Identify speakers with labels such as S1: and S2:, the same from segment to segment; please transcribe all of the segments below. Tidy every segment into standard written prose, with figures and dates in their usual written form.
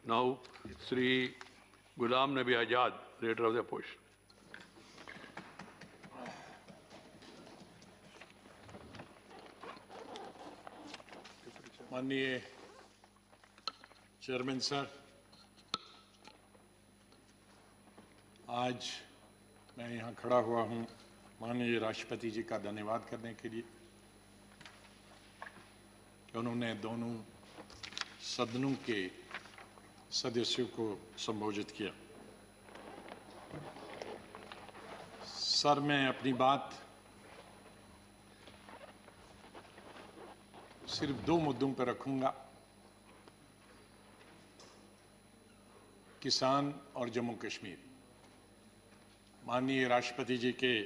S1: Now, Sri Ghulam Nabi Azad, Leader of the Opposition.
S2: माननीय chairman sir, आज मैं यहाँ खड़ा हुआ हूँ माननीय राष्ट्रपति जी का धन्यवाद करने के लिए कि उन्होंने दोनों सदनों के सदस्यों को संबोधित किया। सर, मैं अपनी बात सिर्फ दो मुद्दों पर रखूंगा, किसान और जम्मू कश्मीर। माननीय राष्ट्रपति जी के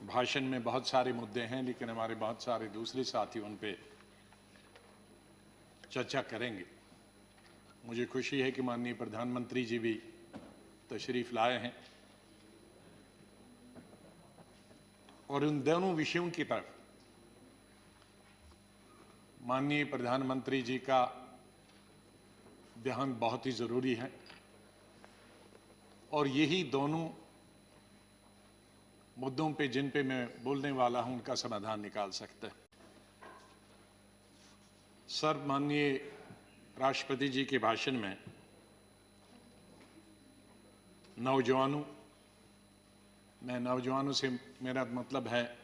S2: भाषण में बहुत सारे मुद्दे हैं, लेकिन हमारे बहुत सारे दूसरे साथी उन पे चर्चा करेंगे। मुझे खुशी है कि माननीय प्रधानमंत्री जी भी तशरीफ लाए हैं और उन दोनों विषयों की तरफ माननीय प्रधानमंत्री जी का ध्यान बहुत ही जरूरी है और यही दोनों मुद्दों पे जिन पे मैं बोलने वाला हूं उनका समाधान निकाल सकते हैं। सर, माननीय राष्ट्रपति जी के भाषण में नौजवानों से मेरा मतलब है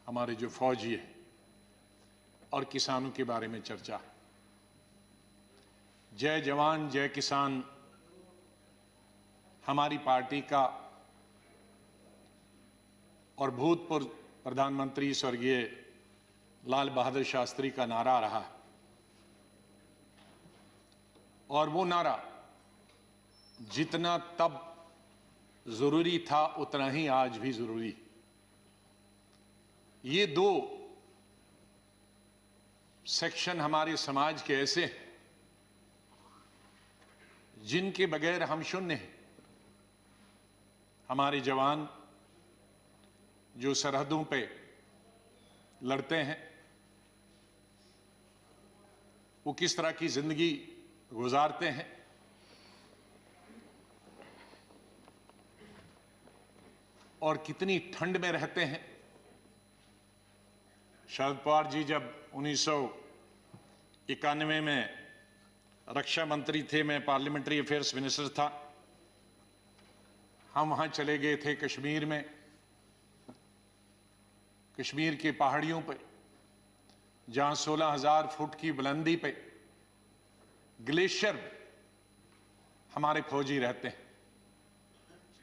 S2: हमारे जो फौजी है और किसानों के बारे में चर्चा। जय जवान जय किसान हमारी पार्टी का और भूतपूर्व प्रधानमंत्री स्वर्गीय लाल बहादुर शास्त्री का नारा रहा और वो नारा जितना तब जरूरी था उतना ही आज भी जरूरी। ये दो सेक्शन हमारे समाज के ऐसे हैं जिनके बगैर हम शून्य हैं। हमारे जवान जो सरहदों पे लड़ते हैं वो किस तरह की जिंदगी गुजारते हैं, और कितनी ठंड में रहते हैं। शरद पवार जी जब 1991 में रक्षा मंत्री थे, मैं पार्लियामेंट्री अफेयर्स मिनिस्टर था, हम वहां चले गए थे कश्मीर में। कश्मीर के पहाड़ियों पे जहां 16,000 फुट की बुलंदी पे ग्लेशियर हमारे फौजी रहते हैं।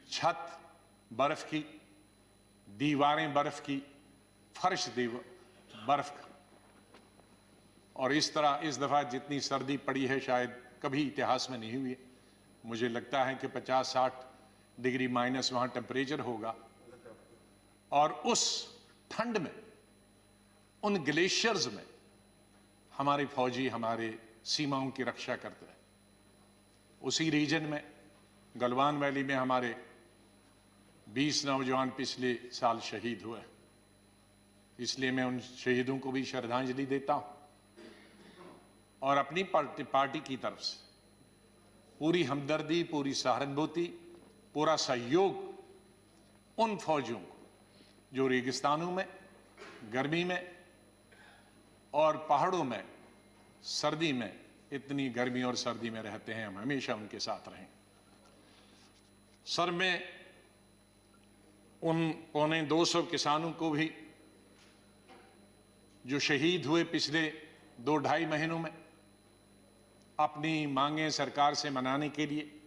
S2: छत बर्फ की, दीवारें बर्फ की, फर्श बर्फ का, और इस तरह इस दफा जितनी सर्दी पड़ी है शायद कभी इतिहास में नहीं हुई है। मुझे लगता है कि 50-60 डिग्री माइनस वहां टेम्परेचर होगा और उस ठंड में उन ग्लेशियर्स में हमारे फौजी हमारे सीमाओं की रक्षा करते हैं। उसी रीजन में गलवान वैली में हमारे 20 नौजवान पिछले साल शहीद हुए, इसलिए मैं उन शहीदों को भी श्रद्धांजलि देता हूं और अपनी पार्टी की तरफ से पूरी हमदर्दी, पूरी सहानुभूति, पूरा सहयोग उन फौजियों को जो रेगिस्तानों में, गर्मी में और पहाड़ों में सर्दी में, इतनी गर्मी और सर्दी में रहते हैं, हम हमेशा उनके साथ रहें। सर, मैं उन 250 किसानों को भी जो शहीद हुए पिछले 2-2.5 महीनों में, अपनी मांगें सरकार से मनाने के लिए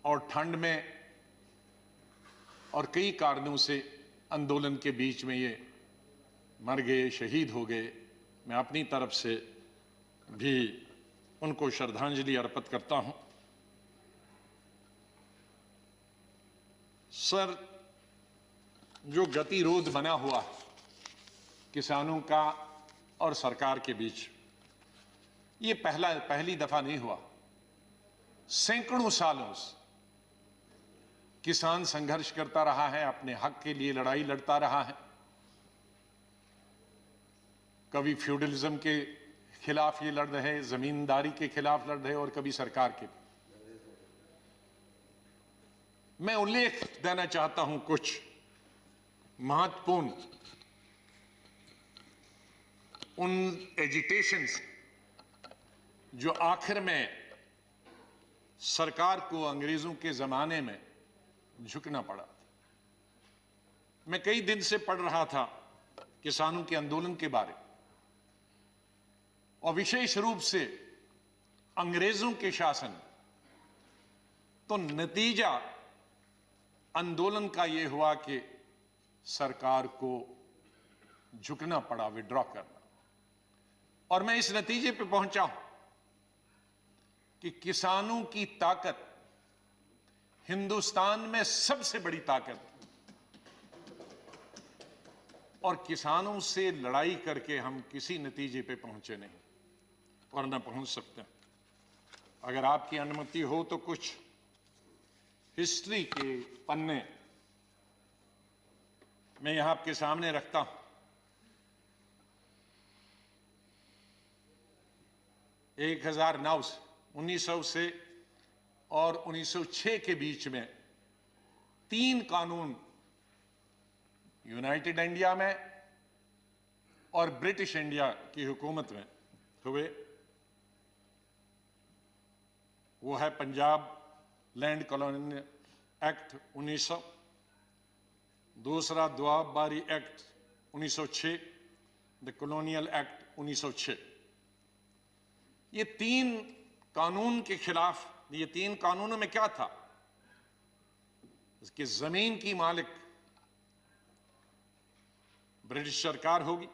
S2: और ठंड में और कई कारणों से आंदोलन के बीच में ये मर गए, शहीद हो गए, मैं अपनी तरफ से भी उनको श्रद्धांजलि अर्पित करता हूं। सर, जो गतिरोध बना हुआ किसानों का और सरकार के बीच, ये पहली दफा नहीं हुआ। सैकड़ों सालों से किसान संघर्ष करता रहा है, अपने हक के लिए लड़ाई लड़ता रहा है। कभी फ्यूडलिज्म के खिलाफ ये लड़ रहे, जमींदारी के खिलाफ लड़ रहे और कभी सरकार के। मैं उल्लेख देना चाहता हूं कुछ महत्वपूर्ण उन एजिटेशंस जो आखिर में सरकार को अंग्रेजों के जमाने में झुकना पड़ा। मैं कई दिन से पढ़ रहा था किसानों के आंदोलन के बारे और विशेष रूप से अंग्रेजों के शासन, तो नतीजा आंदोलन का यह हुआ कि सरकार को झुकना पड़ा, विड्रॉ करना। और मैं इस नतीजे पे पहुंचा हूं कि किसानों की ताकत हिंदुस्तान में सबसे बड़ी ताकत, और किसानों से लड़ाई करके हम किसी नतीजे पे पहुंचे नहीं और न पहुंच सकते। अगर आपकी अनुमति हो तो कुछ हिस्ट्री के पन्ने मैं यहां आपके सामने रखता हूं। 1900 से और 1906 के बीच में 3 कानून यूनाइटेड इंडिया में और ब्रिटिश इंडिया की हुकूमत में हुए। वो है पंजाब लैंड कॉलोनियल एक्ट 1900, दूसरा दुआबबारी एक्ट 1906, द कॉलोनियल एक्ट 1906। ये 3 कानून के खिलाफ, ये 3 कानूनों में क्या था? इसकी जमीन की मालिक ब्रिटिश सरकार होगी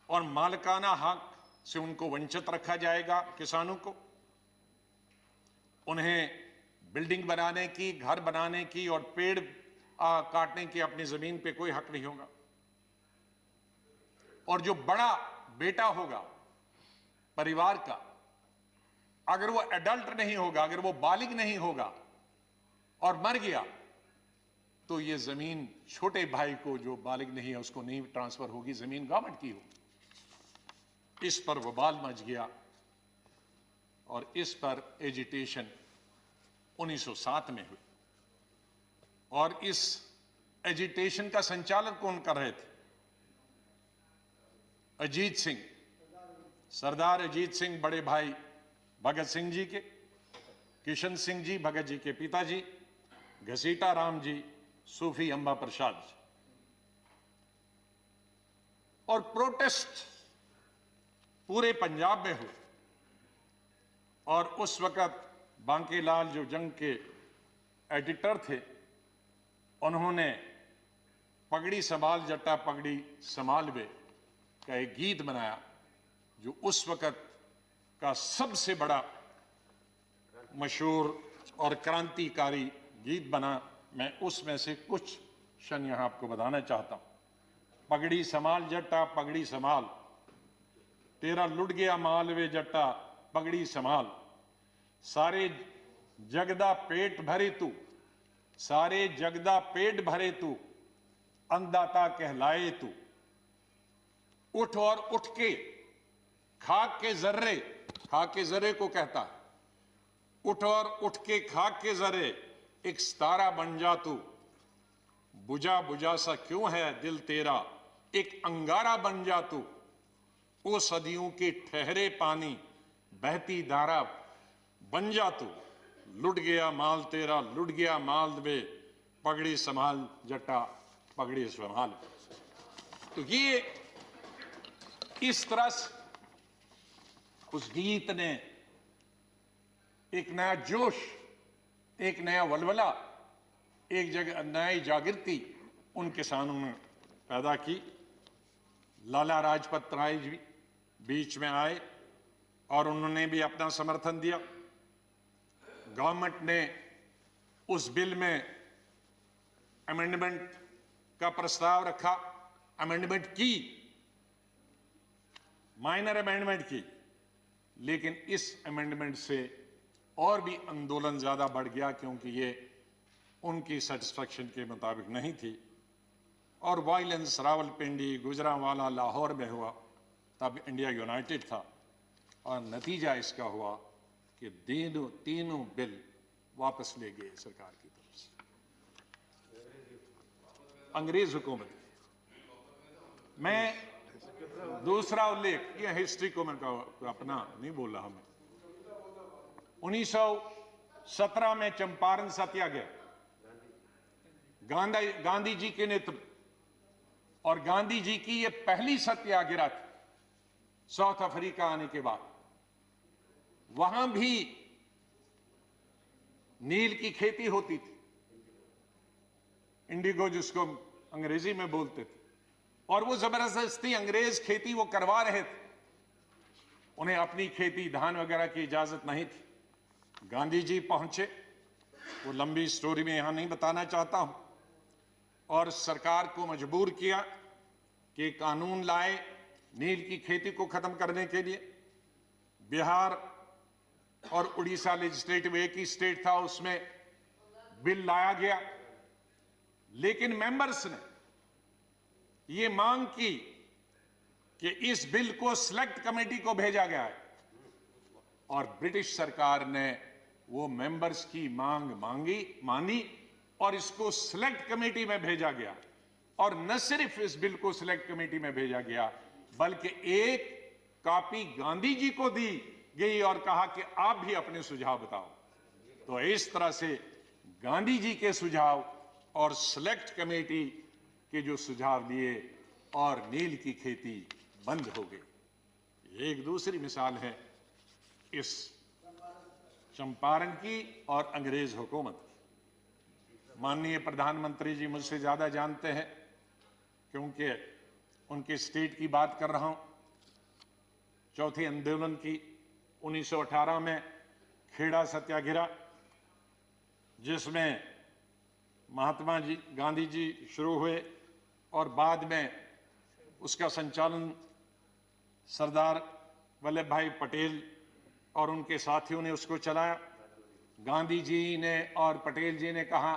S2: और मालिकाना हक से उनको वंचित रखा जाएगा। किसानों को उन्हें बिल्डिंग बनाने की, घर बनाने की और पेड़ काटने की अपनी जमीन पे कोई हक नहीं होगा। और जो बड़ा बेटा होगा परिवार का, अगर वो एडल्ट नहीं होगा, अगर वो बालिग नहीं होगा और मर गया, तो ये जमीन छोटे भाई को जो बालिग नहीं है उसको नहीं ट्रांसफर होगी, जमीन गवर्नमेंट की होगी। इस पर बवाल मच गया और इस पर एजिटेशन 1907 में हुई। और इस एजिटेशन का संचालन कौन कर रहे थे? अजीत सिंह, सरदार अजीत सिंह, बड़े भाई भगत सिंह जी के, किशन सिंह जी भगत जी के पिताजी, घसीटा राम जी, सूफी अंबा प्रसाद जी। और प्रोटेस्ट पूरे पंजाब में हुए। और उस वक्त बांकेलाल जो जंग के एडिटर थे, उन्होंने पगड़ी संभाल जट्टा पगड़ी संभाल वे का एक गीत बनाया जो उस वक्त का सबसे बड़ा मशहूर और क्रांतिकारी गीत बना। मैं उसमें से कुछ क्षण यहां आपको बताना चाहता हूं। पगड़ी संभाल जट्टा पगड़ी संभाल, तेरा लुट गया माल वे जट्टा पगड़ी संभाल, सारे जगदा पेट भरे तू, सारे जगदा पेट भरे तू, अन्नदाता कहलाए तू, उठ और उठ के खाक के जर्रे, खाक के जर्रे को कहता है, उठ और उठ के खाक के जर्रे एक सितारा बन जा तू, बुझा बुझा सा क्यों है दिल तेरा, एक अंगारा बन जा तू, ओ सदियों के ठहरे पानी बहती धारा बन जा तू, लुट गया माल तेरा लुट गया माल वे, पगड़ी संभाल जट्टा पगड़ी संभाल। तो ये इस तरह से उस गीत ने एक नया जोश, एक नया वलवला, एक जगह नई जागृति उन किसानों में पैदा की। लाला लाजपत राय जी बीच में आए और उन्होंने भी अपना समर्थन दिया। गवर्नमेंट ने उस बिल में अमेंडमेंट का प्रस्ताव रखा, अमेंडमेंट की, माइनर अमेंडमेंट की, लेकिन इस अमेंडमेंट से और भी आंदोलन ज्यादा बढ़ गया क्योंकि ये उनकी सेटिस्फैक्शन के मुताबिक नहीं थी। और वायलेंस रावलपिंडी, गुजरांवाला, लाहौर में हुआ तब इंडिया यूनाइटेड था और नतीजा इसका हुआ कि तीनों बिल वापस ले गए सरकार की तरफ से, अंग्रेज हुकूमत। मैं दूसरा उल्लेख, ये हिस्ट्री को मैं अपना नहीं बोल रहा, मैं 1917 में चंपारण सत्याग्रह गांधी जी के नेतृत्व, और गांधी जी की यह पहली सत्याग्रह थी साउथ अफ्रीका आने के बाद। वहां भी नील की खेती होती थी, इंडिगो जिसको अंग्रेजी में बोलते थे, और वो जबरदस्ती अंग्रेज खेती वो करवा रहे थे। उन्हें अपनी खेती धान वगैरह की इजाजत नहीं थी। गांधी जी पहुंचे, वो लंबी स्टोरी में यहां नहीं बताना चाहता हूं, और सरकार को मजबूर किया कि कानून लाए नील की खेती को खत्म करने के लिए। बिहार और उड़ीसा लेजिस्लेटिव एक ही स्टेट था, उसमें बिल लाया गया, लेकिन मेंबर्स ने यह मांग की कि इस बिल को सिलेक्ट कमेटी को भेजा गया है, और ब्रिटिश सरकार ने वो मेंबर्स की मांग मानी और इसको सिलेक्ट कमेटी में भेजा गया। और न सिर्फ इस बिल को सिलेक्ट कमेटी में भेजा गया, बल्कि एक कॉपी गांधी जी को दी गई और कहा कि आप भी अपने सुझाव बताओ। तो इस तरह से गांधी जी के सुझाव और सिलेक्ट कमेटी के जो सुझाव दिए, और नील की खेती बंद हो गई। एक दूसरी मिसाल है इस चंपारण की और अंग्रेज हुकूमत की। माननीय प्रधानमंत्री जी मुझसे ज्यादा जानते हैं, क्योंकि उनके स्टेट की बात कर रहा हूं। चौथे आंदोलन की 1918 में खेड़ा सत्याग्रह, जिसमें महात्मा जी गांधी जी शुरू हुए, और बाद में उसका संचालन सरदार वल्लभ भाई पटेल और उनके साथियों ने उसको चलाया। गांधी जी ने और पटेल जी ने कहा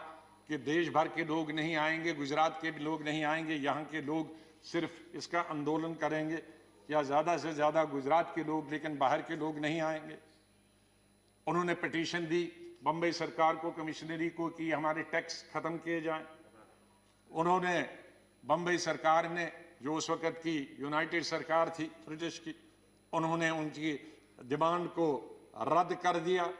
S2: कि देश भर के लोग नहीं आएंगे, गुजरात के भी लोग नहीं आएंगे, यहाँ के लोग सिर्फ इसका आंदोलन करेंगे, या ज्यादा से ज्यादा गुजरात के लोग, लेकिन बाहर के लोग नहीं आएंगे। उन्होंने पिटीशन दी बंबई सरकार को, कमिश्नरी को, कि हमारे टैक्स खत्म किए जाएं। उन्होंने बंबई सरकार ने, जो उस वक्त की यूनाइटेड सरकार थी ब्रिटिश की, उन्होंने उनकी डिमांड को रद्द कर दिया,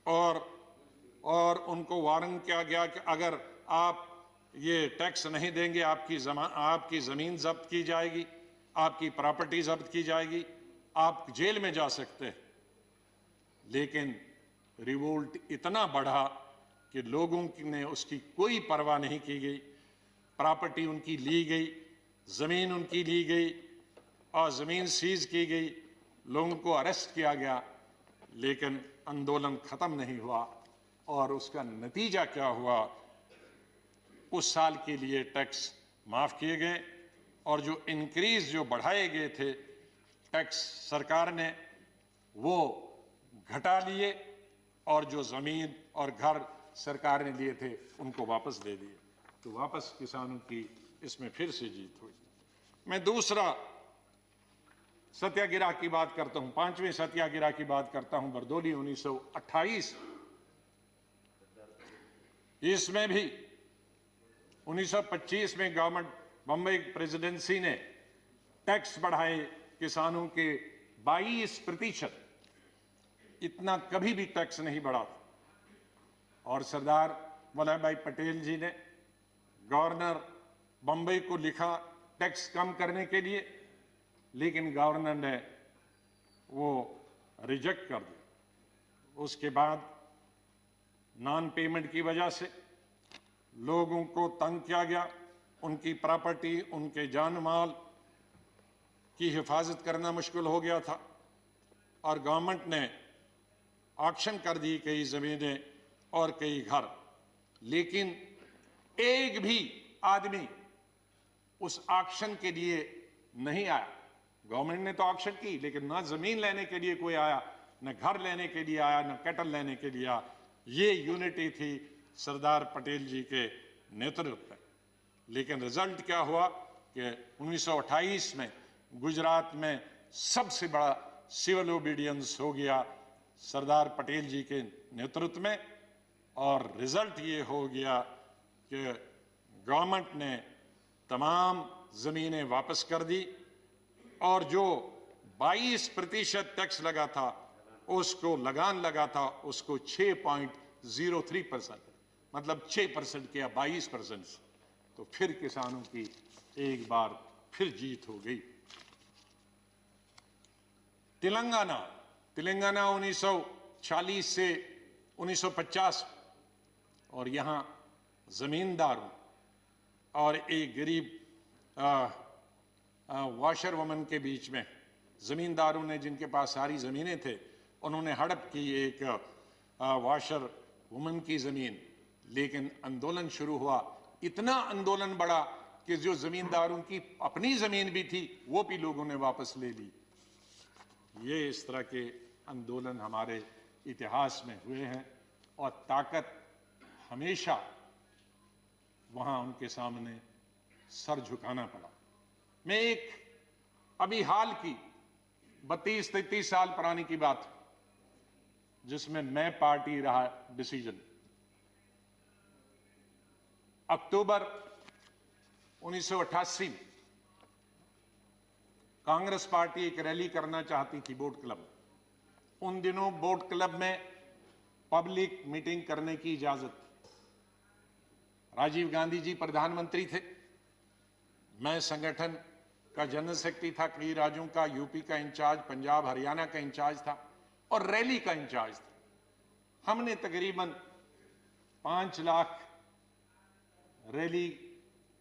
S2: और उनको वार्न किया गया कि अगर आप ये टैक्स नहीं देंगे, आपकी जमीन जब्त की जाएगी, आपकी प्रॉपर्टी जब्त की जाएगी, आप जेल में जा सकते हैं। लेकिन रिवोल्ट इतना बढ़ा कि लोगों ने उसकी कोई परवाह नहीं की गई। प्रॉपर्टी उनकी ली गई, जमीन उनकी ली गई, और जमीन सीज की गई, लोगों को अरेस्ट किया गया, लेकिन आंदोलन खत्म नहीं हुआ। और उसका नतीजा क्या हुआ? उस साल के लिए टैक्स माफ किए गए, और जो इंक्रीज जो बढ़ाए गए थे टैक्स सरकार ने, वो घटा लिए, और जो जमीन और घर सरकार ने लिए थे उनको वापस दे दिए। तो वापस किसानों की इसमें फिर से जीत हुई। मैं दूसरा सत्याग्रह की बात करता हूं, पांचवें सत्याग्रह की बात करता हूं, बरदोली 1928। इसमें भी 1925 में गवर्नमेंट बंबई प्रेसिडेंसी ने टैक्स बढ़ाए किसानों के 22%। इतना कभी भी टैक्स नहीं बढ़ा था। और सरदार वल्लभ भाई पटेल जी ने गवर्नर बंबई को लिखा टैक्स कम करने के लिए, लेकिन गवर्नर ने वो रिजेक्ट कर दिया। उसके बाद नॉन पेमेंट की वजह से लोगों को तंग किया गया, उनकी प्रॉपर्टी, उनके जान माल की हिफाजत करना मुश्किल हो गया था, और गवर्नमेंट ने ऑक्शन कर दी कई जमीनें और कई घर। लेकिन एक भी आदमी उस ऑक्शन के लिए नहीं आया। गवर्नमेंट ने तो ऑक्शन की, लेकिन ना जमीन लेने के लिए कोई आया, न घर लेने के लिए आया, न कैटल लेने के लिए आया। ये यूनिटी थी सरदार पटेल जी के नेतृत्व में। लेकिन रिजल्ट क्या हुआ कि 1928 में गुजरात में सबसे बड़ा सिविल ओबीडियंस हो गया सरदार पटेल जी के नेतृत्व में, और रिजल्ट ये हो गया कि गवर्नमेंट ने तमाम जमीनें वापस कर दी और जो 22% टैक्स लगा था, उसको लगान लगा था, उसको 6.03%, मतलब 6% किया 22% से। तो फिर किसानों की एक बार फिर जीत हो गई। तेलंगाना 1940 से 1950, और यहां जमींदारों और एक गरीब वॉशर वुमन के बीच में, जमींदारों ने जिनके पास सारी जमीनें थे, उन्होंने हड़प की एक वॉशर वुमन की जमीन, लेकिन आंदोलन शुरू हुआ। इतना आंदोलन बढ़ा कि जो जमींदारों की अपनी जमीन भी थी वो भी लोगों ने वापस ले ली। ये इस तरह के आंदोलन हमारे इतिहास में हुए हैं और ताकत हमेशा वहां उनके सामने सर झुकाना पड़ा। मैं एक अभी हाल की 32-33 साल पुरानी की बात, जिसमें मैं पार्टी रहा डिसीजन, अक्टूबर 1988 में कांग्रेस पार्टी एक रैली करना चाहती थी बोट क्लब में। उन दिनों बोट क्लब में पब्लिक मीटिंग करने की इजाजत, राजीव गांधी जी प्रधानमंत्री थे, मैं संगठन का जनरल सेक्रेटरी था, कई राज्यों का, यूपी का इंचार्ज, पंजाब हरियाणा का इंचार्ज था और रैली का इंचार्ज था। हमने तकरीबन 5 लाख रैली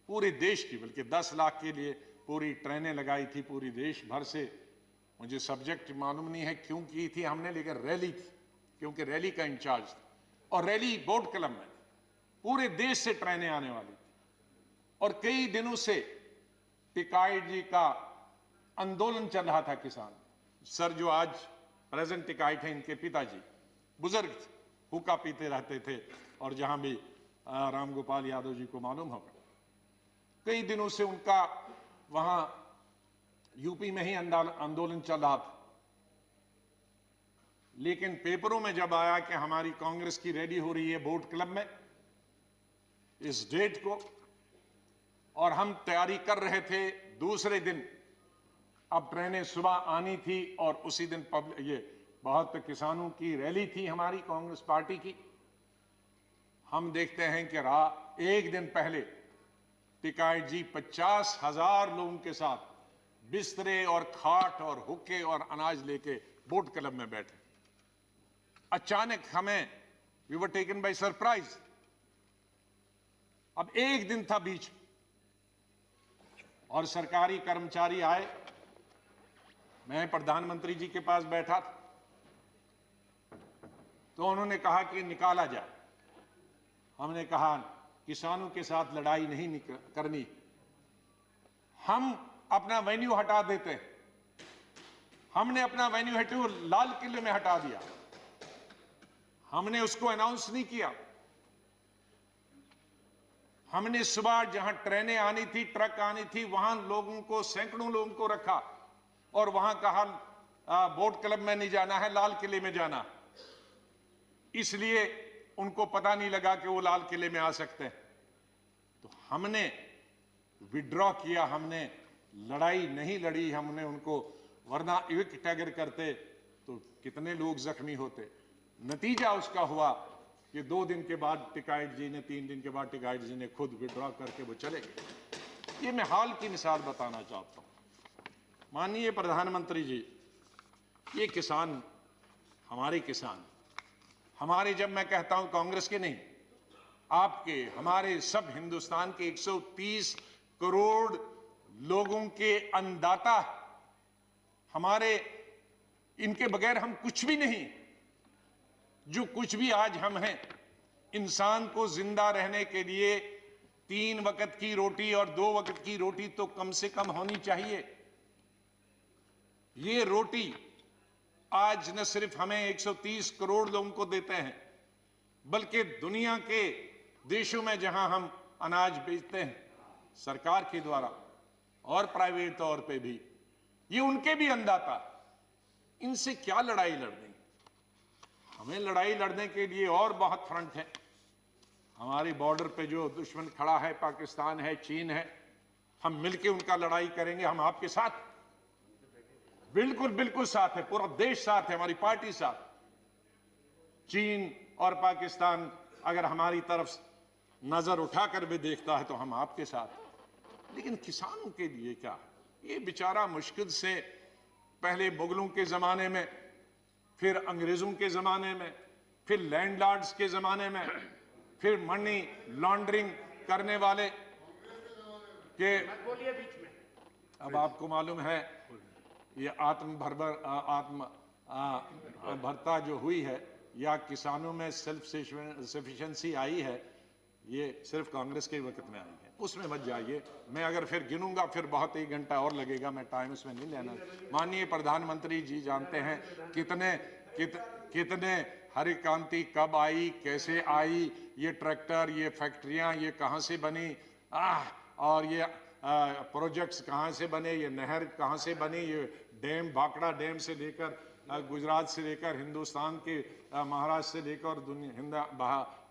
S2: पूरे देश की, बल्कि 10 लाख के लिए पूरी ट्रेनें लगाई थी पूरी देश भर से। मुझे सब्जेक्ट मालूम नहीं है क्यों की थी हमने, लेकिन रैली थी क्योंकि रैली का इंचार्ज था। और रैली बोट क्लब में पूरे देश से ट्रेनें आने वाली थी और कई दिनों से टिकाइट जी का आंदोलन चल रहा था। किसान सर जो आज प्रेजेंट टिकाइट हैं, इनके पिताजी बुजुर्ग थे, हुक्का पीते रहते थे, और जहां भी राम गोपाल यादव जी को मालूम होगा, कई दिनों से उनका वहां यूपी में ही आंदोलन चल रहा था। लेकिन पेपरों में जब आया कि हमारी कांग्रेस की रैली हो रही है बोट क्लब में इस डेट को, और हम तैयारी कर रहे थे, दूसरे दिन अब ट्रेनें सुबह आनी थी और उसी दिन ये बहुत किसानों की रैली थी हमारी कांग्रेस पार्टी की। हम देखते हैं कि एक दिन पहले टिकाइट जी 50,000 लोगों के साथ बिस्तरे और खाट और हुक्के और अनाज लेके बोट क्लब में बैठे। अचानक हमें we were taken by surprise. अब एक दिन था बीच और सरकारी कर्मचारी आए, मैं प्रधानमंत्री जी के पास बैठा था, तो उन्होंने कहा कि निकाला जाए। हमने कहा किसानों के साथ लड़ाई नहीं करनी, हम अपना वेन्यू हटा देते हैं। हमने अपना वेन्यू लाल किले में हटा दिया, हमने उसको अनाउंस नहीं किया। हमने सुबह जहां ट्रेनें आनी थी, ट्रक आनी थी, वहां लोगों को, सैकड़ों लोगों को रखा और वहां कहा बोट क्लब में नहीं जाना है, लाल किले में जाना। इसलिए उनको पता नहीं लगा कि वो लाल किले में आ सकते हैं। तो हमने विड्रॉ किया, हमने लड़ाई नहीं लड़ी हमने उनको, वरना इविक्ट अगर करते तो कितने लोग जख्मी होते। नतीजा उसका हुआ कि 2 दिन के बाद टिकाइट जी ने, 3 दिन के बाद टिकाइट जी ने खुद विड्रॉ करके वो चले गए। ये मैं हाल की मिसाल बताना चाहता हूं। माननीय प्रधानमंत्री जी, ये किसान, हमारे किसान, हमारे, जब मैं कहता हूं कांग्रेस के नहीं, आपके, हमारे, सब हिंदुस्तान के 130 करोड़ लोगों के अन्नदाता, हमारे, इनके बगैर हम कुछ भी नहीं। जो कुछ भी आज हम हैं, इंसान को जिंदा रहने के लिए 3 वक्त की रोटी और 2 वक्त की रोटी तो कम से कम होनी चाहिए। ये रोटी आज न सिर्फ हमें 130 करोड़ लोगों को देते हैं, बल्कि दुनिया के देशों में जहां हम अनाज बेचते हैं सरकार के द्वारा और प्राइवेट तौर पे भी, ये उनके भी अंदाता। इनसे क्या लड़ाई लड़नी? हमें लड़ाई लड़ने के लिए और बहुत फ्रंट है। हमारी बॉर्डर पे जो दुश्मन खड़ा है, पाकिस्तान है, चीन है, हम मिलके उनका लड़ाई करेंगे। हम आपके साथ, बिल्कुल बिल्कुल साथ है, पूरा देश साथ है, हमारी पार्टी साथ। चीन और पाकिस्तान अगर हमारी तरफ नजर उठाकर भी देखता है तो हम आपके साथ। लेकिन किसानों के लिए क्या? ये बेचारा मुश्किल से पहले मुगलों के जमाने में, फिर अंग्रेजों के जमाने में, फिर लैंडलॉर्ड्स के जमाने में, फिर मनी लॉन्ड्रिंग करने वाले के, अब आपको मालूम है ये भरता जो हुई है, या किसानों में सेल्फ सफिशिएंसी आई है, ये सिर्फ कांग्रेस के वक्त में आई है। उसमें मत जाइए, मैं अगर फिर गिनूंगा फिर बहुत 1 घंटा और लगेगा, मैं टाइम उसमें नहीं लेना। माननीय प्रधानमंत्री जी जानते हैं कितने हरी क्रांति कब आई, कैसे आई, ये ट्रैक्टर, ये फैक्ट्रियां, ये कहां से बनी, और ये प्रोजेक्ट्स कहां से बने, ये नहर कहां से बनी, ये डैम, भाखड़ा डैम से लेकर गुजरात से लेकर हिंदुस्तान के महाराष्ट्र से लेकर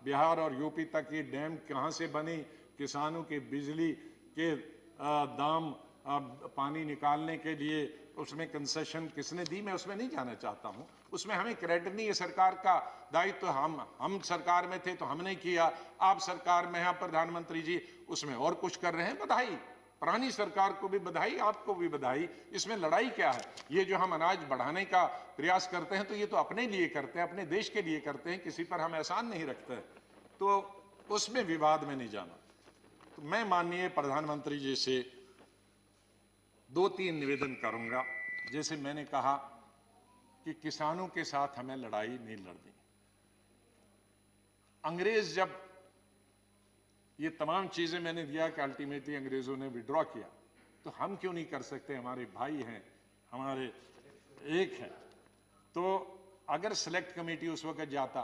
S2: बिहार और यूपी तक ये डैम कहां से बनी, किसानों के बिजली के दाम, पानी निकालने के लिए उसमें कंसेशन किसने दी, मैं उसमें नहीं जाना चाहता हूं। उसमें हमें क्रेडिट नहीं है, सरकार का दायित्व। हम सरकार में थे तो हमने किया, आप सरकार में हैं प्रधानमंत्री जी, उसमें और कुछ कर रहे हैं, बधाई। पुरानी सरकार को भी बधाई, आपको भी बधाई। इसमें लड़ाई क्या है? ये जो हम अनाज बढ़ाने का प्रयास करते हैं तो ये तो अपने लिए करते हैं, अपने देश के लिए करते हैं, किसी पर हम एहसान नहीं रखते, तो उसमें विवाद में नहीं जाना। तो मैं माननीय प्रधानमंत्री जी से 2-3 निवेदन करूंगा। जैसे मैंने कहा कि किसानों के साथ हमें लड़ाई नहीं लड़नी। अंग्रेज जब ये तमाम चीजें मैंने दिया कि अल्टीमेटली अंग्रेजों ने विड्रॉ किया, तो हम क्यों नहीं कर सकते? हमारे भाई हैं, हमारे एक हैं। तो अगर सेलेक्ट कमेटी उस वक्त जाता,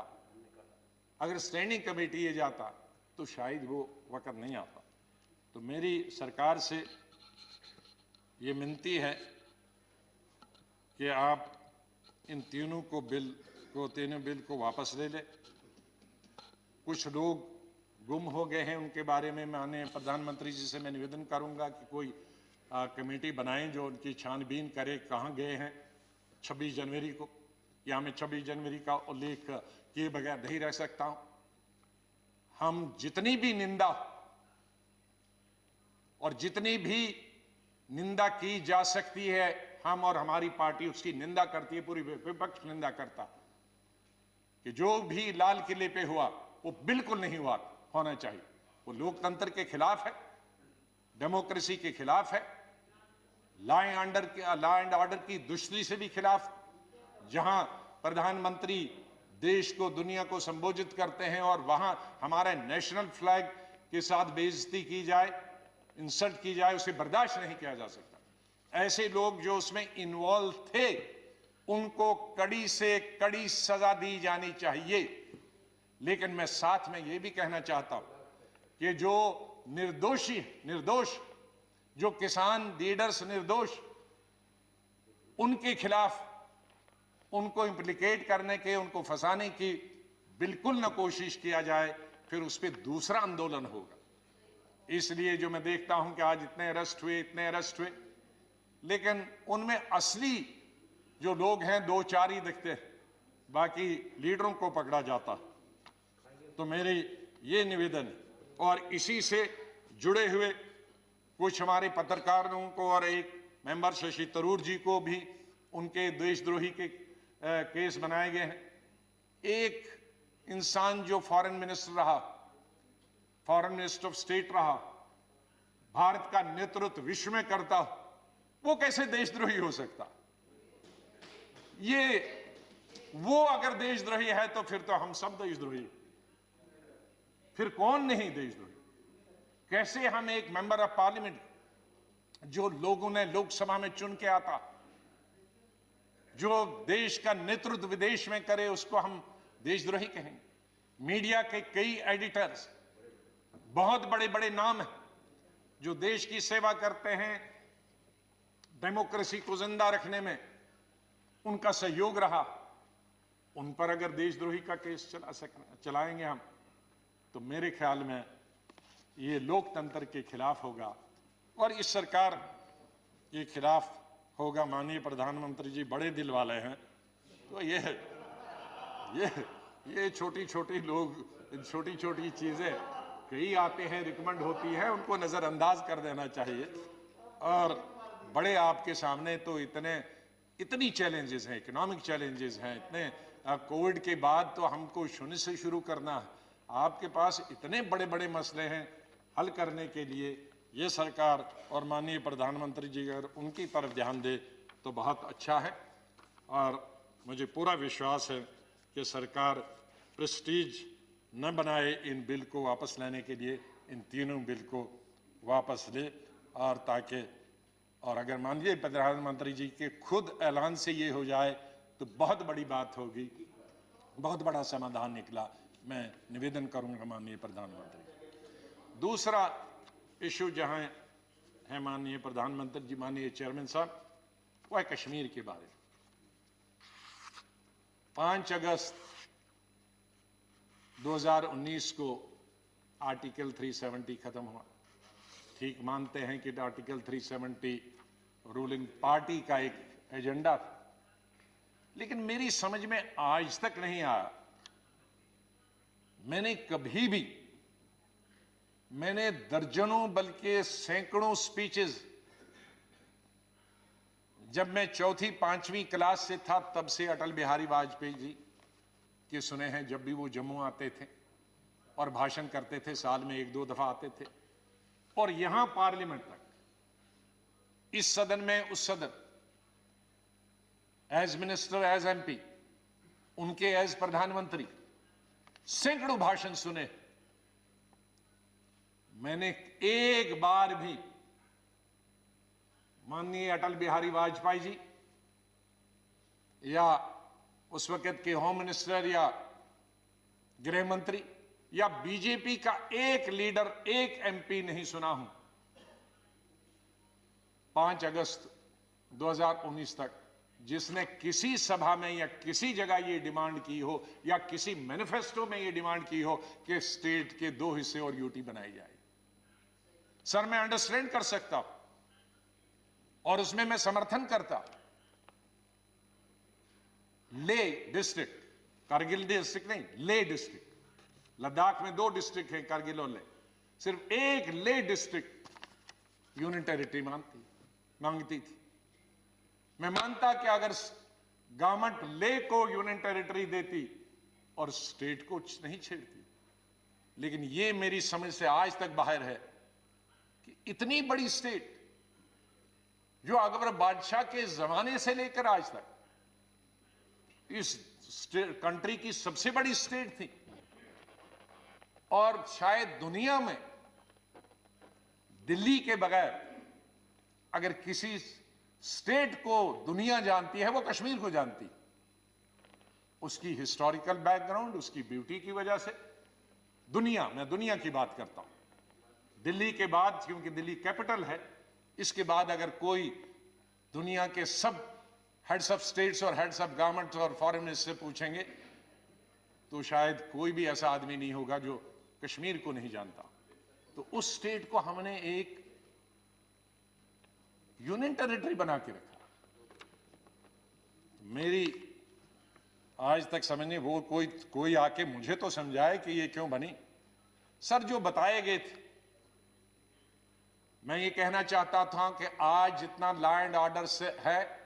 S2: अगर स्टैंडिंग कमेटी ये जाता, तो शायद वो वक्त नहीं आता। तो मेरी सरकार से ये विनती है कि आप इन तीनों बिल को वापस ले लें। कुछ लोग गुम हो गए हैं, उनके बारे में माननीय प्रधानमंत्री जी से मैं निवेदन करूंगा कि कोई कमेटी बनाएं जो उनकी छानबीन करे, कहाँ गए हैं 26 जनवरी को। या मैं 26 जनवरी का उल्लेख किए बगैर नहीं रह सकता हूं। हम जितनी भी निंदा और जितनी भी निंदा की जा सकती है, हम और हमारी पार्टी उसकी निंदा करती है, पूरी विपक्ष निंदा करता कि जो भी लाल किले पे हुआ वो बिल्कुल नहीं होना चाहिए। वो लोकतंत्र के खिलाफ है, डेमोक्रेसी के खिलाफ है, लॉ एंड ऑर्डर की दुष्टि से भी खिलाफ। जहां प्रधानमंत्री देश को, दुनिया को संबोधित करते हैं और वहां हमारे नेशनल फ्लैग के साथ बेइज्जती की जाए, इंसल्ट की जाए, उसे बर्दाश्त नहीं किया जा सकता। ऐसे लोग जो उसमें इन्वॉल्व थे उनको कड़ी से कड़ी सजा दी जानी चाहिए। लेकिन मैं साथ में यह भी कहना चाहता हूं कि जो निर्दोष जो किसान लीडर्स निर्दोष, उनके खिलाफ उनको इंप्लीकेट करने के, उनको फंसाने की बिल्कुल न कोशिश किया जाए, फिर उस पर दूसरा आंदोलन होगा। इसलिए जो मैं देखता हूं कि आज इतने अरेस्ट हुए, लेकिन उनमें असली जो लोग हैं 2-4 ही दिखते हैं, बाकी लीडरों को पकड़ा जाता। तो मेरी ये निवेदन है। और इसी से जुड़े हुए कुछ हमारे पत्रकारों को और एक मेंबर शशि थरूर जी को भी उनके देशद्रोही के केस बनाए गए हैं। एक इंसान जो फॉरेन मिनिस्टर रहा, फॉरेन मिनिस्टर ऑफ स्टेट रहा, भारत का नेतृत्व विश्व में करता, वो कैसे देशद्रोही हो सकता? वो अगर देशद्रोही है तो फिर तो हम सब देशद्रोही, फिर कौन नहीं देशद्रोही? कैसे हम एक मेंबर ऑफ पार्लियामेंट जो लोगों ने लोकसभा में चुन के आता, जो देश का नेतृत्व विदेश में करे, उसको हम देशद्रोही कहेंगे? मीडिया के कई एडिटर्स, बहुत बड़े बड़े नाम हैं जो देश की सेवा करते हैं, डेमोक्रेसी को जिंदा रखने में उनका सहयोग रहा, उन पर अगर देशद्रोही का केस चलाएंगे हम, तो मेरे ख्याल में ये लोकतंत्र के खिलाफ होगा और इस सरकार के खिलाफ होगा। माननीय प्रधानमंत्री जी बड़े दिल वाले हैं, तो ये छोटी छोटी लोग, छोटी छोटी चीजें कई आते हैं, रिकमेंड होती है, उनको नजरअंदाज कर देना चाहिए। और बड़े आपके सामने तो इतनी चैलेंजेस हैं, इकोनॉमिक चैलेंजेस हैं, इतने कोविड के बाद तो हमको शून्य से शुरू करना है। आपके पास इतने बड़े बड़े मसले हैं हल करने के लिए। ये सरकार और माननीय प्रधानमंत्री जी अगर उनकी तरफ ध्यान दे तो बहुत अच्छा है। और मुझे पूरा विश्वास है कि सरकार प्रेस्टीज न बनाए इन बिल को वापस लेने के लिए, इन तीनों बिल को वापस ले, और ताकि और अगर माननीय प्रधानमंत्री जी के खुद ऐलान से ये हो जाए तो बहुत बड़ी बात होगी, बहुत बड़ा समाधान निकला। मैं निवेदन करूंगा माननीय प्रधानमंत्री। दूसरा इशू जहां है माननीय प्रधानमंत्री जी, माननीय चेयरमैन साहब, वो है कश्मीर के बारे में। 5 अगस्त 2019 को आर्टिकल 370 खत्म हुआ। ठीक मानते हैं कि आर्टिकल 370 रूलिंग पार्टी का एक एजेंडा था, लेकिन मेरी समझ में आज तक नहीं आया, मैंने दर्जनों बल्कि सैकड़ों स्पीचेस जब मैं 4वीं 5वीं क्लास से था तब से अटल बिहारी वाजपेयी जी के सुने हैं। जब भी वो जम्मू आते थे और भाषण करते थे, साल में 1-2 दफा आते थे, और यहां पार्लियामेंट तक, इस सदन में उस सदन, एज मिनिस्टर, एज एमपी, उनके एज प्रधानमंत्री, सैकड़ों भाषण सुने। मैंने एक बार भी माननीय अटल बिहारी वाजपेयी जी या उस वक्त के होम मिनिस्टर या गृह मंत्री या बीजेपी का एक लीडर, एक एमपी नहीं सुना हूं 5 अगस्त 2019 तक जिसने किसी सभा में या किसी जगह ये डिमांड की हो या किसी मैनिफेस्टो में ये डिमांड की हो कि स्टेट के 2 हिस्से और यूटी बनाई जाए। सर, मैं अंडरस्टैंड कर सकता हूं और उसमें मैं समर्थन करता। ले डिस्ट्रिक्ट, कारगिल डिस्ट्रिक्ट नहीं, ले डिस्ट्रिक्ट, लद्दाख में 2 डिस्ट्रिक्ट हैं, कारगिल और ले, सिर्फ एक ले डिस्ट्रिक्ट यूनियन टेरिटरी मांगती थी। मैं मानता कि अगर गवर्नमेंट ले को यूनियन टेरिटरी देती और स्टेट को नहीं छेड़ती, लेकिन ये मेरी समझ से आज तक बाहर है कि इतनी बड़ी स्टेट जो अकबर बादशाह के जमाने से लेकर आज तक इस कंट्री की सबसे बड़ी स्टेट थी, और शायद दुनिया में दिल्ली के बगैर अगर किसी स्टेट को दुनिया जानती है वो कश्मीर को जानती। उसकी हिस्टोरिकल बैकग्राउंड, उसकी ब्यूटी की वजह से मैं दुनिया की बात करता हूं। दिल्ली के बाद, क्योंकि दिल्ली कैपिटल है, इसके बाद अगर कोई दुनिया के सब हेड्स ऑफ स्टेट्स और हेड्स ऑफ गवर्नमेंट्स और फॉरेन मिनिस्टर से पूछेंगे तो शायद कोई भी ऐसा आदमी नहीं होगा जो कश्मीर को नहीं जानता। तो उस स्टेट को हमने एक यूनियन टेरिटरी बना के रखा। मेरी आज तक समझ नहीं, वो कोई आके मुझे तो समझाए कि ये क्यों बनी। सर, जो बताए गए थे, मैं ये कहना चाहता था कि आज जितना लॉ एंड ऑर्डर से है,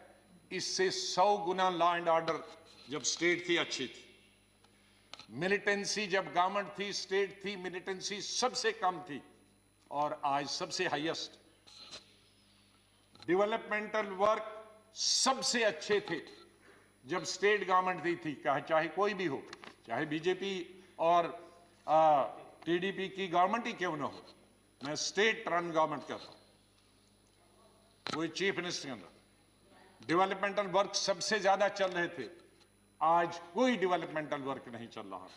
S2: इससे 100 गुना लॉ एंड ऑर्डर जब स्टेट थी अच्छी थी। मिलिटेंसी जब गवर्नमेंट थी, स्टेट थी, मिलिटेंसी सबसे कम थी, और आज सबसे हाईएस्ट। डेवलपमेंटल वर्क सबसे अच्छे थे जब स्टेट गवर्नमेंट थी, चाहे कोई भी हो, चाहे बीजेपी और टीडीपी की गवर्नमेंट ही क्यों ना हो। मैं स्टेट रन गवर्नमेंट करता हूं, कोई चीफ मिनिस्टर के अंदर डेवलपमेंटल वर्क सबसे ज्यादा चल रहे थे। आज कोई डेवलपमेंटल वर्क नहीं चल रहा।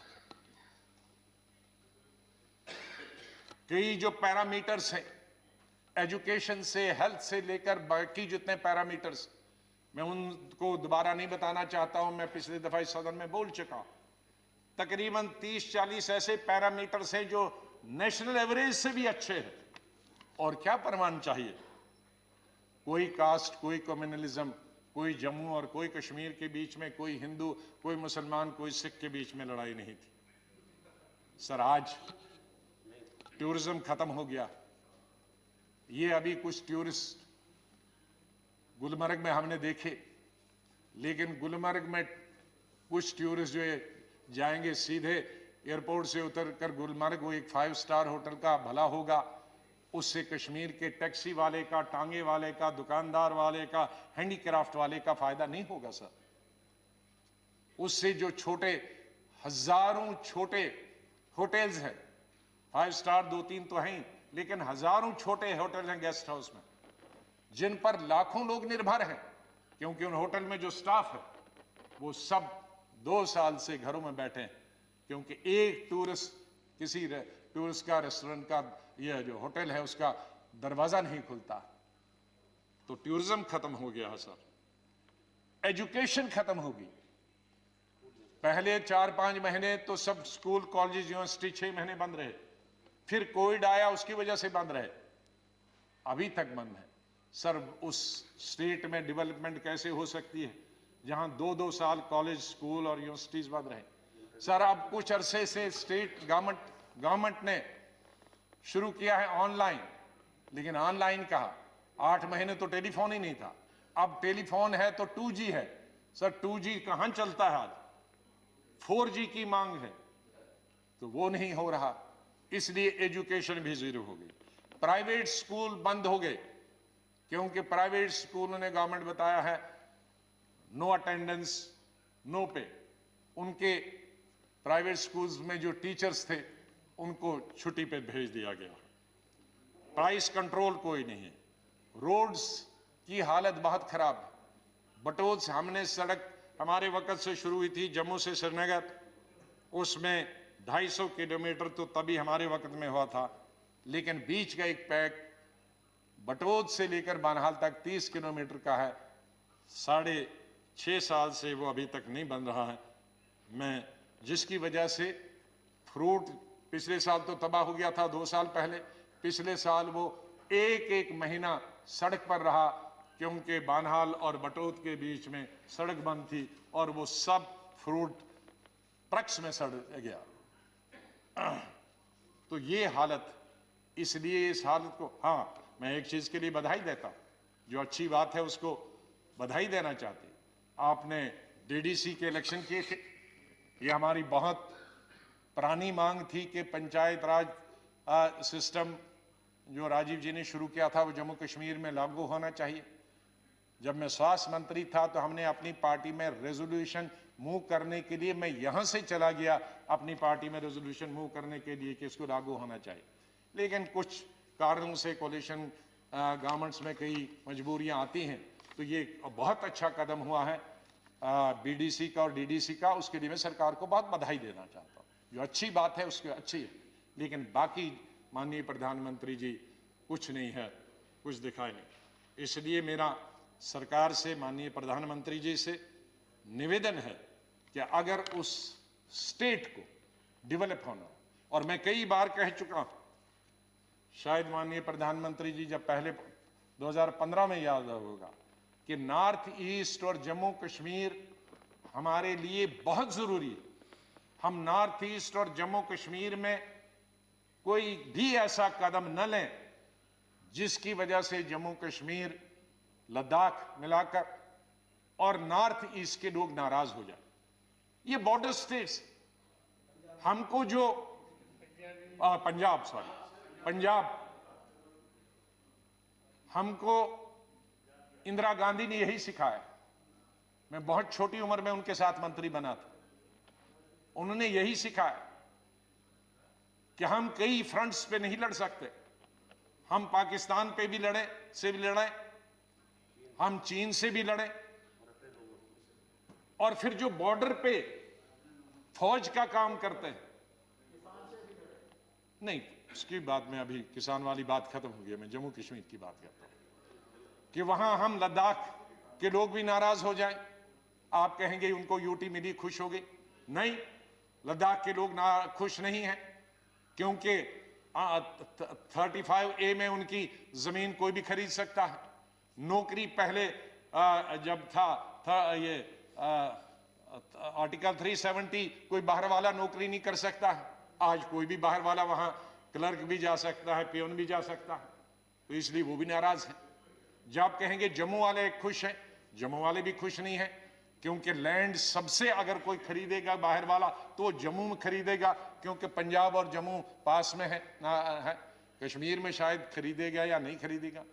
S2: कई जो पैरामीटर्स हैं एजुकेशन से, हेल्थ से लेकर बाकी जितने पैरामीटर्स, मैं उनको दोबारा नहीं बताना चाहता हूं, मैं पिछले दफा इस सदन में बोल चुका हूं। तकरीबन 30-40 ऐसे पैरामीटर्स हैं जो नेशनल एवरेज से भी अच्छे हैं। और क्या प्रमाण चाहिए? कोई कास्ट, कोई कम्युनलिज्म, कोई जम्मू और कोई कश्मीर के बीच में, कोई हिंदू, कोई मुसलमान, कोई सिख के बीच में लड़ाई नहीं थी। सर, आज टूरिज्म खत्म हो गया। ये अभी कुछ टूरिस्ट गुलमर्ग में हमने देखे, लेकिन गुलमर्ग में कुछ टूरिस्ट जो जाएंगे सीधे एयरपोर्ट से उतरकर गुलमर्ग, वो एक 5 स्टार होटल का भला होगा, उससे कश्मीर के टैक्सी वाले का, टांगे वाले का, दुकानदार वाले का, हैंडीक्राफ्ट वाले का फायदा नहीं होगा सर। उससे जो छोटे, हजारों छोटे होटल्स हैं, 5 स्टार 2-3 तो हैं, लेकिन हजारों छोटे होटल हैं गेस्ट हाउस में, जिन पर लाखों लोग निर्भर हैं, क्योंकि उन होटल में जो स्टाफ है वो सब 2 साल से घरों में बैठे हैं, क्योंकि एक टूरिस्ट, किसी टूरिस्ट का, रेस्टोरेंट का, यह जो होटल है उसका दरवाजा नहीं खुलता। तो टूरिज्म खत्म हो गया है सर। एजुकेशन खत्म होगी। पहले 4-5 महीने तो सब स्कूल, कॉलेज, यूनिवर्सिटी 6 महीने बंद रहे, फिर कोविड आया, उसकी वजह से बंद रहे, अभी तक बंद है सर। उस स्टेट में डेवलपमेंट कैसे हो सकती है जहां 2-2 साल कॉलेज, स्कूल और यूनिवर्सिटीज बंद रहे? सर, अब कुछ अरसे से स्टेट गवर्नमेंट ने शुरू किया है ऑनलाइन, लेकिन ऑनलाइन कहा, 8 महीने तो टेलीफोन ही नहीं था, अब टेलीफोन है तो 2G है। सर, 2G कहां चलता है आज? 4G की मांग है, तो वो नहीं हो रहा, इसलिए एजुकेशन भी जीरो हो गई। प्राइवेट स्कूल बंद हो गए, क्योंकि प्राइवेट स्कूलों ने गवर्नमेंट बताया है नो अटेंडेंस, नो पे। उनके प्राइवेट स्कूल्स में जो टीचर्स थे उनको छुट्टी पे भेज दिया गया। प्राइस कंट्रोल कोई नहीं है। रोड्स की हालत बहुत खराब है। बटोल से हमने सड़क हमारे वक्त से शुरू हुई थी, जम्मू से श्रीनगर, उसमें 250 किलोमीटर तो तभी हमारे वक्त में हुआ था, लेकिन बीच का एक पैक बटोद से लेकर बानहाल तक 30 किलोमीटर का है, 6.5 साल से वो अभी तक नहीं बन रहा है। मैं जिसकी वजह से फ्रूट पिछले साल तो तबाह हो गया था, 2 साल पहले, पिछले साल वो एक महीना सड़क पर रहा, क्योंकि बानहाल और बटोद के बीच में सड़क बंद थी और वो सब फ्रूट ट्रक्स में सड़ गया। तो ये हालत, इसलिए इस हालत को, हाँ, मैं एक चीज के लिए बधाई देता हूं, जो अच्छी बात है उसको बधाई देना चाहते। आपने डीडीसी के इलेक्शन किए थे, ये हमारी बहुत पुरानी मांग थी कि पंचायत राज सिस्टम जो राजीव जी ने शुरू किया था वो जम्मू कश्मीर में लागू होना चाहिए। जब मैं स्वास्थ्य मंत्री था तो हमने अपनी पार्टी में रेजोल्यूशन मूव करने के लिए, मैं यहां से चला गया अपनी पार्टी में रेजोल्यूशन मूव करने के लिए कि इसको लागू होना चाहिए, लेकिन कुछ कारणों से कोalition गवर्नमेंट्स में कई मजबूरियां आती हैं, तो ये बहुत अच्छा कदम हुआ है बीडीसी का और डीडीसी का। उसके लिए मैं सरकार को बहुत बधाई देना चाहता हूँ। जो अच्छी बात है उसकी अच्छी है, लेकिन बाकी माननीय प्रधानमंत्री जी कुछ नहीं है, कुछ दिखाई नहीं। इसलिए मेरा सरकार से, माननीय प्रधानमंत्री जी से निवेदन है कि अगर उस स्टेट को डेवलप होना, और मैं कई बार कह चुका हूं, शायद माननीय प्रधानमंत्री जी जब पहले 2015 में याद होगा कि नॉर्थ ईस्ट और जम्मू कश्मीर हमारे लिए बहुत जरूरी है। हम नॉर्थ ईस्ट और जम्मू कश्मीर में कोई भी ऐसा कदम न लें जिसकी वजह से जम्मू कश्मीर, लद्दाख मिलाकर और नॉर्थ ईस्ट के लोग नाराज हो जाए। ये बॉर्डर स्टेट्स, हमको जो पंजाब, हमको इंदिरा गांधी ने यही सिखाया। मैं बहुत छोटी उम्र में उनके साथ मंत्री बना था। उन्होंने यही सिखाया कि हम कई फ्रंट्स पे नहीं लड़ सकते। हम पाकिस्तान पे भी लड़े, हम चीन से भी लड़े, और फिर जो बॉर्डर पे फौज का काम करते हैं, नहीं, उसकी बात में अभी किसान वाली बात खत्म हो गई, मैं जम्मू कश्मीर की बात करता हूं कि वहां हम लद्दाख के लोग भी नाराज हो जाएं। आप कहेंगे उनको यूटी मिली, खुश हो गए। नहीं, लद्दाख के लोग खुश नहीं हैं, क्योंकि 35A में उनकी जमीन कोई भी खरीद सकता है। नौकरी पहले जब था ये आर्टिकल 370, कोई बाहर वाला नौकरी नहीं कर सकता है। आज कोई भी बाहर वाला वहां क्लर्क भी जा सकता है, पियोन भी जा सकता है, तो इसलिए वो भी नाराज हैं। जब आप कहेंगे जम्मू वाले खुश हैं, जम्मू वाले भी खुश नहीं हैं, क्योंकि लैंड सबसे अगर कोई खरीदेगा बाहर वाला तो जम्मू में खरीदेगा, क्योंकि पंजाब और जम्मू पास में है। कश्मीर में शायद खरीदेगा या नहीं खरीदेगा।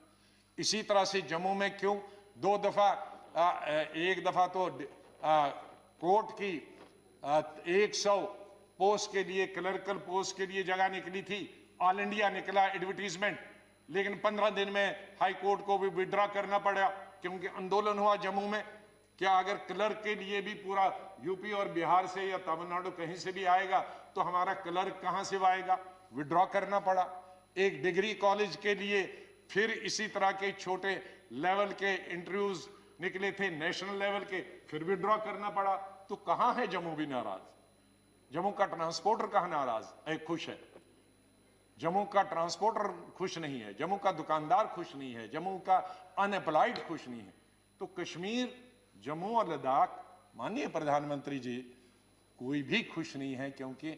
S2: इसी तरह से जम्मू में क्यों दो दफा, एक दफा तो कोर्ट की 100 पोस्ट के लिए, क्लर्कल पोस्ट के लिए जगह निकली थी, ऑल इंडिया निकला एडवर्टीजमेंट, लेकिन 15 दिन में हाई कोर्ट को भी विड्रॉ करना पड़ा, क्योंकि आंदोलन हुआ जम्मू में। क्या अगर क्लर्क के लिए भी पूरा यूपी और बिहार से या तमिलनाडु कहीं से भी आएगा तो हमारा क्लर्क कहां से आएगा? विड्रॉ करना पड़ा। एक डिग्री कॉलेज के लिए फिर इसी तरह के छोटे लेवल के इंटरव्यूज निकले थे, नेशनल लेवल के, फिर विड्रॉ करना पड़ा। तो कहां है जम्मू भी नाराज? जम्मू का ट्रांसपोर्टर कहां नाराज खुश है? जम्मू का ट्रांसपोर्टर खुश नहीं है, जम्मू का दुकानदार खुश नहीं है, जम्मू का अनएम्प्लॉयड खुश नहीं है। तो कश्मीर, जम्मू और लद्दाख, माननीय प्रधानमंत्री जी, कोई भी खुश नहीं है, क्योंकि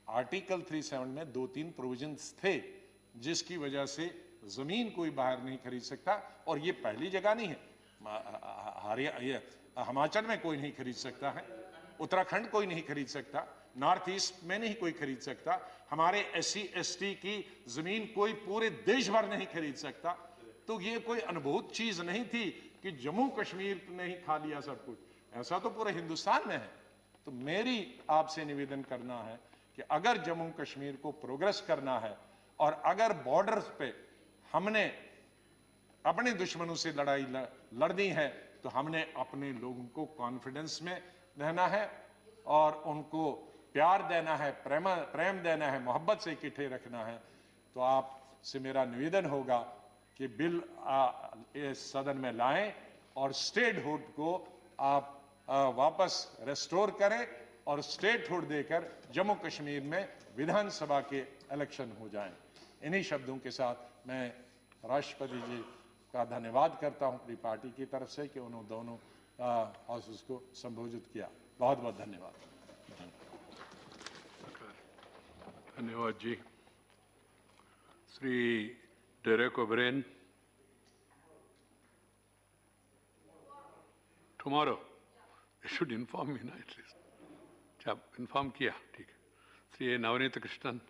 S2: आर्टिकल 370 में 2-3 प्रोविजंस थे जिसकी वजह से जमीन कोई बाहर नहीं खरीद सकता। और ये पहली जगह नहीं है, हिमाचल में कोई नहीं खरीद सकता है, उत्तराखंड कोई नहीं खरीद सकता, नॉर्थ ईस्ट में नहीं कोई खरीद सकता, हमारे SC ST की जमीन कोई पूरे देश भर नहीं खरीद सकता। तो ये कोई अनुभूत चीज नहीं थी कि जम्मू कश्मीर ने ही खा लिया सब कुछ, ऐसा तो पूरे हिंदुस्तान में है। तो मेरी आपसे निवेदन करना है कि अगर जम्मू कश्मीर को प्रोग्रेस करना है और अगर बॉर्डर्स पे हमने अपने दुश्मनों से लड़ाई लड़नी है, तो हमने अपने लोगों को कॉन्फिडेंस में रहना है और उनको प्यार देना है, प्रेम देना है, मोहब्बत से इकट्ठे रखना है। तो आपसे मेरा निवेदन होगा कि बिल इस सदन में लाएं और स्टेटहुड को आप वापस रेस्टोर करें और स्टेटहुड देकर जम्मू कश्मीर में विधानसभा के इलेक्शन हो जाएं। इन्हीं शब्दों के साथ मैं राष्ट्रपति जी का धन्यवाद करता हूं अपनी पार्टी की तरफ से कि उन्होंने दोनों हाउसेस को संबोधित किया। बहुत बहुत धन्यवाद।
S1: धन्यवाद जी। Shri Derek O'Brien, tomorrow they should inform me ना एटलीस्ट। अच्छा, इन्फॉर्म किया, ठीक है। श्री नवनीत कृष्णन।